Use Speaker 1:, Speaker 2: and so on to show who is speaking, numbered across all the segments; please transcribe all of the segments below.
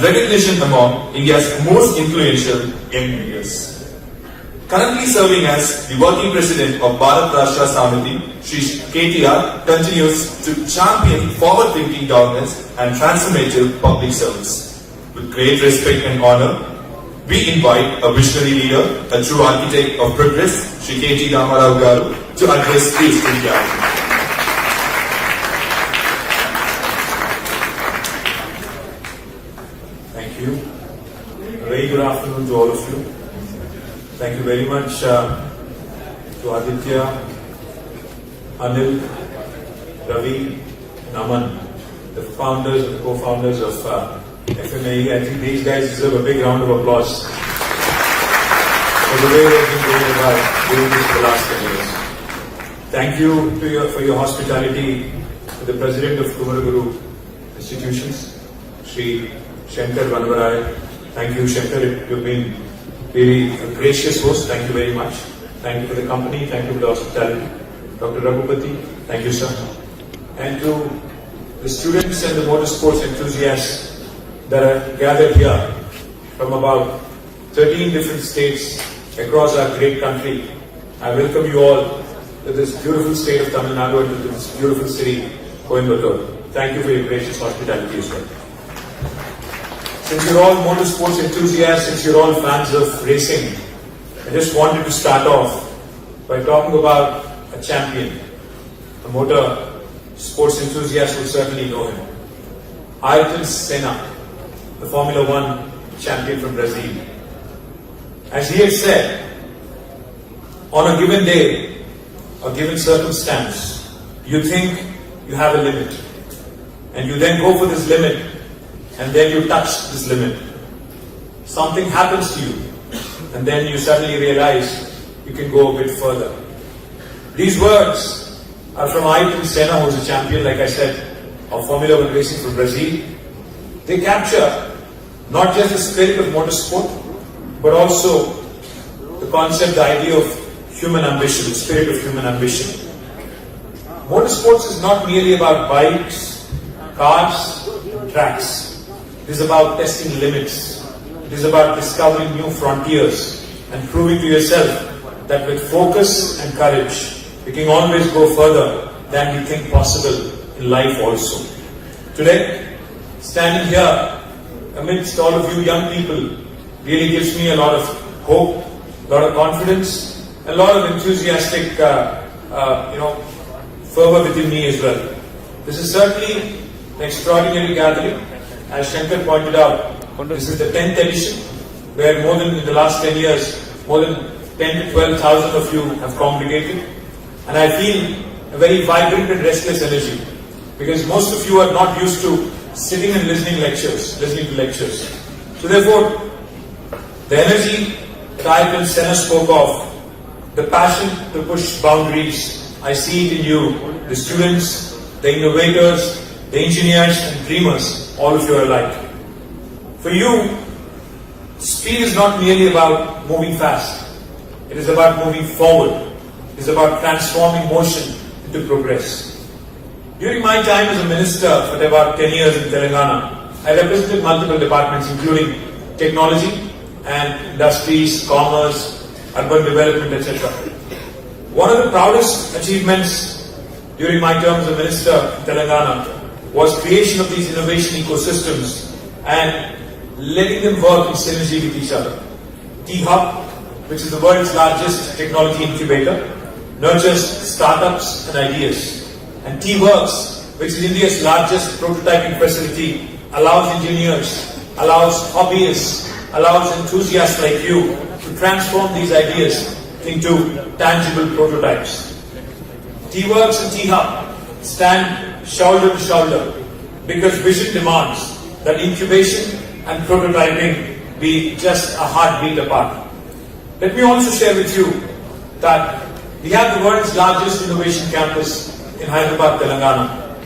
Speaker 1: and recognition among India's most influential young leaders. Currently serving as the working president of Bharat Rashtra Samiti, Shri KTR continues to champion forward-thinking governance and transformative public service. With great respect and honor, we invite a visionary leader, a true architect of progress, Shri KT Ramarao Garu, to address the esteemed gathering.
Speaker 2: Thank you. A very good afternoon to all of you. Thank you very much to Aditya, Anil, Ravi, and Aman, the founders and co-founders of FMAE. I think these guys deserve a big round of applause for the way they've been going about doing this for the last 10 years. Thank you for your hospitality to the President of Kumaraguru Institutions, Sri Shankar Vanvarai. Thank you, Shankar. You've been really a gracious host. Thank you very much. Thank you for the company. Thank you for the hospitality. Dr. Raghupati, thank you, sir. And to the students and the motorsports enthusiasts that are gathered here from about 13 different states across our great country, I welcome you all to this beautiful state of Tamil Nadu and to this beautiful city, Coimbatore. Thank you for your gracious hospitality as well. Since you're all motorsports enthusiasts, since you're all fans of racing, I just wanted to start off by talking about a champion. A motor sports enthusiast will certainly know him. Ayrton Senna, the Formula One champion from Brazil. As he had said, on a given day, a given circumstance, you think you have a limit. And you then go for this limit, and then you touch this limit. Something happens to you, and then you suddenly realize you can go a bit further. These words are from Ayrton Senna, who is a champion, like I said, of Formula One racing from Brazil. They capture not just the spirit of motorsport, but also the concept, the idea of human ambition, the spirit of human ambition. Motorsports is not merely about bikes, cars, tracks. It is about testing limits. It is about discovering new frontiers and proving to yourself that with focus and courage, you can always go further than you think possible in life also. Today, standing here amidst all of you young people really gives me a lot of hope, a lot of confidence, a lot of enthusiastic fervor within me as well. This is certainly an extraordinary gathering. As Shankar pointed out, this is the 10th edition, where in the last 10 years, more than 10 to 12,000 of you have congregated. And I feel a very vibrant and restless energy, because most of you are not used to sitting and listening to lectures. So therefore, the energy that Ayrton Senna spoke of, the passion to push boundaries, I see it in you, the students, the innovators, the engineers and dreamers, all of you are alike. For you, speed is not merely about moving fast. It is about moving forward. It is about transforming motion into progress. During my time as a minister for about 10 years in Telangana, I represented multiple departments including technology and industries, commerce, urban development, etc. One of the proudest achievements during my term as a minister in Telangana was creation of these innovation ecosystems and letting them work in synergy with each other. T-Hub, which is the world's largest technology incubator, nurtures startups and ideas. And T-Works, which is India's largest prototyping facility, allows engineers, allows hobbyists, allows enthusiasts like you to transform these ideas into tangible prototypes. T-Works and T-Hub stand shoulder to shoulder because vision demands that incubation and prototyping be just a heartbeat apart. Let me also share with you that we have the world's largest innovation campus in Hyderabad, Telangana.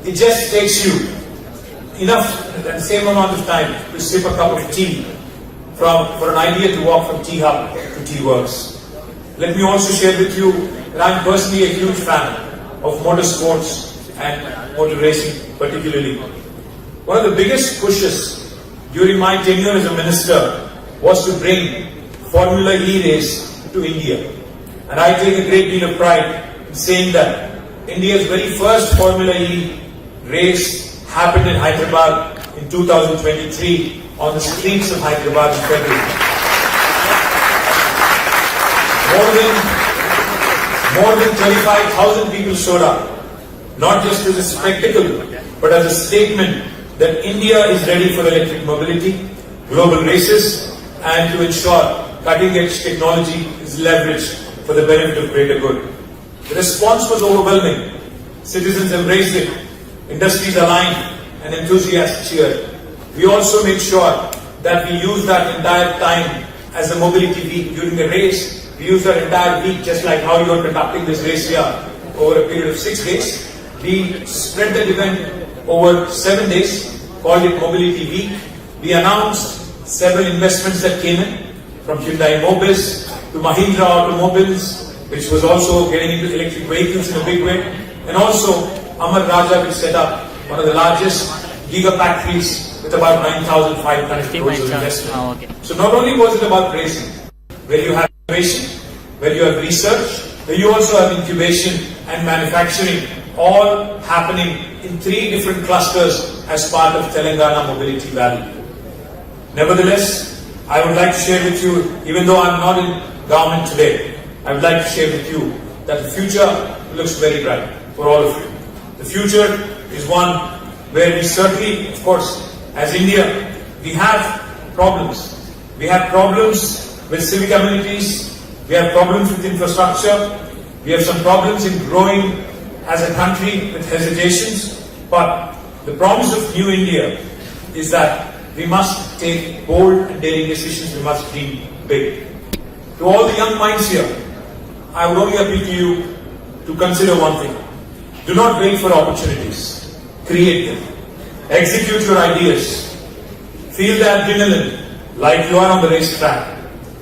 Speaker 2: It just takes you enough and same amount of time to sip a cup of tea for an idea to walk from T-Hub to T-Works. Let me also share with you that I'm personally a huge fan of motorsports and motor racing particularly. One of the biggest pushes during my tenure as a minister was to bring Formula E race to India. And I take a great deal of pride in saying that India's very first Formula E race happened in Hyderabad in 2023 on the streets of Hyderabad in February. More than 25,000 people showed up, not just as a spectacle, but as a statement that India is ready for electric mobility, global races, and to ensure cutting-edge technology is leveraged for the benefit of greater good. The response was overwhelming. Citizens embraced it, industries aligned, and enthusiasts cheered. We also made sure that we used that entire time as a mobility week during the race. We used that entire week, just like how you are conducting this race here, over a period of 6 days. We spread that event over 7 days, called it Mobility Week. We announced several investments that came in, from Hyundai Mobis to Mahindra Automobiles, which was also getting into electric vehicles in a big way. And also, Amar Raja will set up one of the largest gigafactories with about 9,500 crores of investment. So not only was it about racing, where you have innovation, where you have research, where you also have incubation and manufacturing, all happening in 3 different clusters as part of Telangana Mobility Valley. Nevertheless, I would like to share with you, even though I'm not in government today, I would like to share with you that the future looks very bright for all of you. The future is one where we certainly, of course, as India, we have problems. We have problems with civic amenities, we have problems with infrastructure, we have some problems in growing as a country with hesitations, but the promise of New India is that we must take bold and daring decisions, we must dream big. To all the young minds here, I would only appeal to you to consider one thing. Do not wait for opportunities. Create them. Execute your ideas. Feel the adrenaline like you are on the racetrack.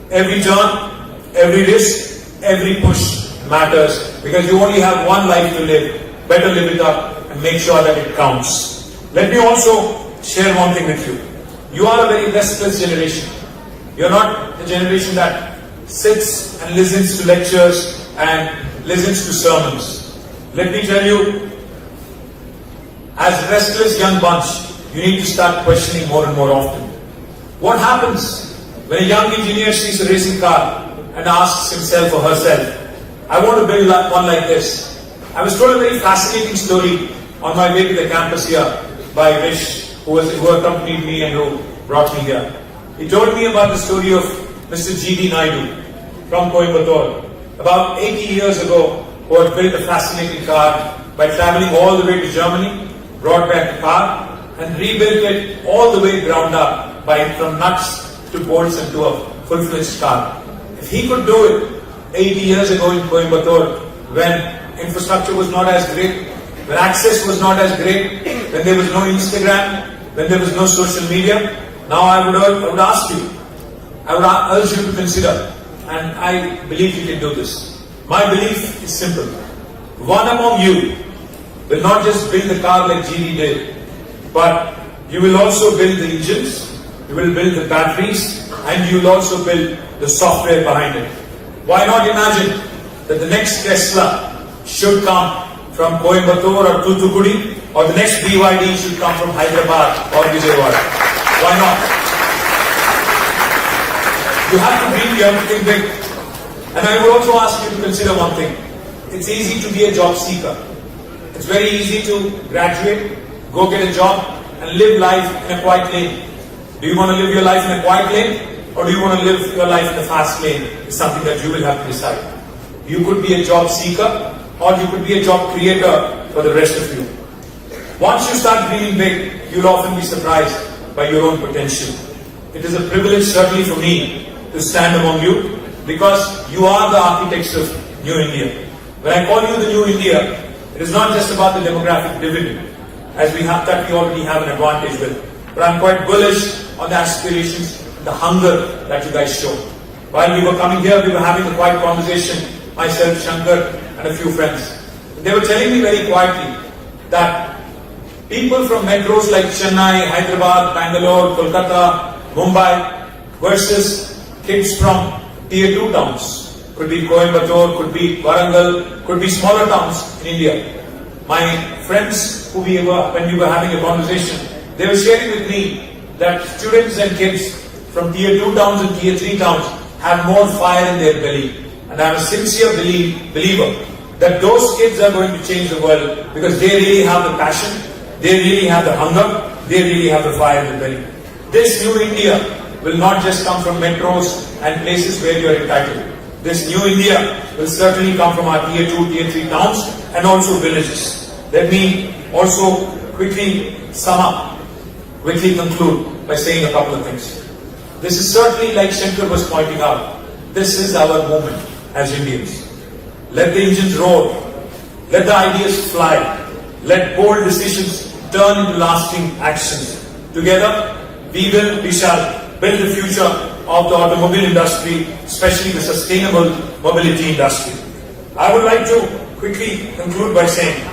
Speaker 2: Every turn, every risk, every push matters because you only have one life to live. Better live it up and make sure that it counts. Let me also share one thing with you. You are a very restless generation. You are not the generation that sits and listens to lectures and listens to sermons. Let me tell you, as a restless young bunch, you need to start questioning more and more often. What happens when a young engineer sees a racing car and asks himself or herself, I want to build one like this? I was told a very fascinating story on my way to the campus here by Vish, who accompanied me and who brought me here. He told me about the story of Mr. G.D. Naidu from Coimbatore, about 80 years ago, who had built a fascinating car by traveling all the way to Germany, brought back the car, and rebuilt it all the way ground up from nuts to bolts and to a full-fledged car. If he could do it 80 years ago in Coimbatore, when infrastructure was not as great, when access was not as great, when there was no Instagram, when there was no social media, now I would ask you, I would urge you to consider, and I believe you can do this. My belief is simple. One among you will not just build the car like GD did, but you will also build the engines, you will build the batteries, and you will also build the software behind it. Why not imagine that the next Tesla should come from Coimbatore or Toothukudi, or the next BYD should come from Hyderabad or Vijayawada? Why not? You have to dream, you have to think big. And I would also ask you to consider one thing. It's easy to be a job seeker. It's very easy to graduate, go get a job, and live life in a quiet lane. Do you want to live your life in a quiet lane, or do you want to live your life in a fast lane? It's something that you will have to decide. You could be a job seeker, or you could be a job creator for the rest of you. Once you start dreaming big, you'll often be surprised by your own potential. It is a privilege, certainly for me, to stand among you, because you are the architects of New India. When I call you the New India, it is not just about the demographic dividend, as we already have an advantage with, but I'm quite bullish on the aspirations, the hunger that you guys show. While we were coming here, we were having a quiet conversation, myself, Shankar, and a few friends. They were telling me very quietly that People from metros like Chennai, Hyderabad, Bangalore, Kolkata, Mumbai versus kids from tier 2 towns. Could be Coimbatore, could be Warangal, could be smaller towns in India. My friends when we were having a conversation, they were sharing with me that students and kids from tier 2 towns and tier 3 towns have more fire in their belly. And I am a sincere believer that those kids are going to change the world because they really have the passion, they really have the hunger, they really have the fire in the belly. This new India will not just come from metros and places where you are entitled. This new India will certainly come from our tier 2, tier 3 towns and also villages. Let me also quickly conclude by saying a couple of things. This is certainly, like Shankar was pointing out, this is our moment as Indians. Let the engines roar. Let the ideas fly. Let bold decisions turn into lasting actions. Together, we shall build the future of the automobile industry, especially the sustainable mobility industry. I would like to quickly conclude by saying,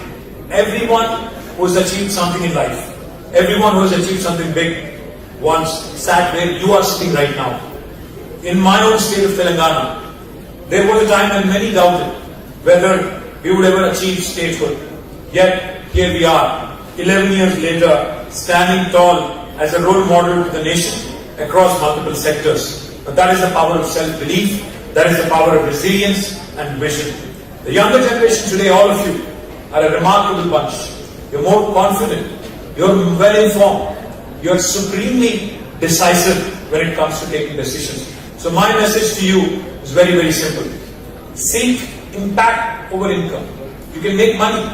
Speaker 2: everyone who has achieved something in life, everyone who has achieved something big, once sat where you are sitting right now. In my own state of Telangana, there was a time when many doubted whether we would ever achieve statehood. Yet, here we are, 11 years later, standing tall as a role model to the nation across multiple sectors. But that is the power of self-belief, that is the power of resilience and vision. The younger generation today, all of you, are a remarkable bunch. You're more confident, you're well-informed, you're supremely decisive when it comes to taking decisions. So my message to you is very, very simple. Seek impact over income. You can make money,